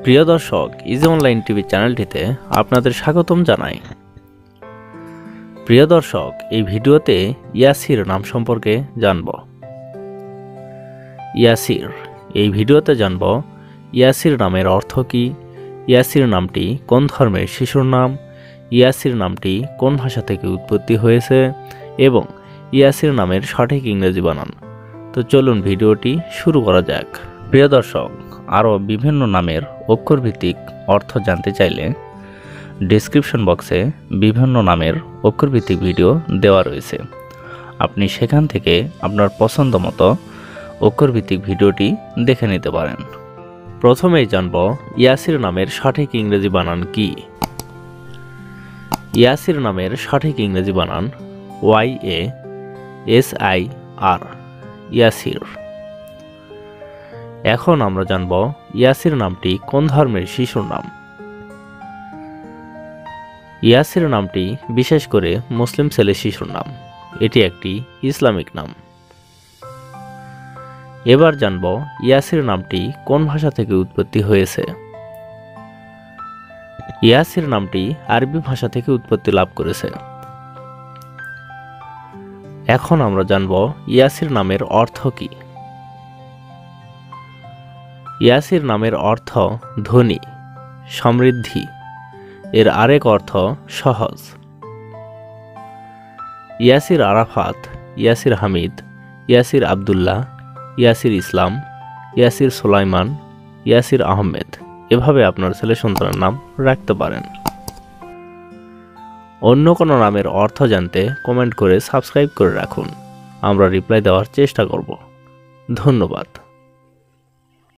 প্রিয় দর্শক, easy online TV চ্যানেলটিতে আপনাদের স্বাগতম জানাই। প্রিয় দর্শক, এই ভিডিওতে ইয়াসির নাম সম্পর্কে জানব। ইয়াসির, এই ভিডিওতে জানব ইয়াসির নামের অর্থ কী, ইয়াসির নামটি কোন ধর্মের শিশুর নাম, ইয়াসির নামটি কোন ভাষা থেকে উৎপত্তি হয়েছে এবং ইয়াসির নামের সঠিক ইংরেজি বানান। তো চলুন ভিডিওটি শুরু করা যাক। প্রিয় দর্শক, আরও বিভিন্ন নামের অক্ষরভিত্তিক অর্থ জানতে চাইলে ডেসক্রিপশন বক্সে বিভিন্ন নামের অক্ষরভিত্তিক ভিডিও দেওয়া রয়েছে। আপনি সেখান থেকে আপনার পছন্দ মতো অক্ষরভিত্তিক ভিডিওটি দেখে নিতে পারেন। প্রথমেই জানব ইয়াসির নামের সঠিক ইংরেজি বানান কি। ইয়াসির নামের সঠিক ইংরেজি বানান YASIR, ইয়াসির। এখন আমরা জানব ইয়াসির নামটি কোন ধর্মের শিশুর নাম। ইয়াসির নামটি বিশেষ করে মুসলিম ছেলে শিশুর নাম, এটি একটি ইসলামিক নাম। এবার জানব ইয়াসির নামটি কোন ভাষা থেকে উৎপত্তি হয়েছে। ইয়াসির নামটি আরবি ভাষা থেকে উৎপত্তি লাভ করেছে। এখন আমরা জানব ইয়াসির নামের অর্থ কী। ইয়াসির নামের অর্থ ধনী, সমৃদ্ধি। এর আরেক অর্থ সহজ। ইয়াসির আরাফাত, ইয়াসির হামিদ, ইয়াসির আবদুল্লাহ, ইয়াসির ইসলাম, ইয়াসির সুলাইমান, ইয়াসির আহমেদ, এভাবে আপনার ছেলে সন্তানের নাম রাখতে পারেন। অন্য কোনো নামের অর্থ জানতে কমেন্ট করে সাবস্ক্রাইব করে রাখুন, আমরা রিপ্লাই দেওয়ার চেষ্টা করব। ধন্যবাদ।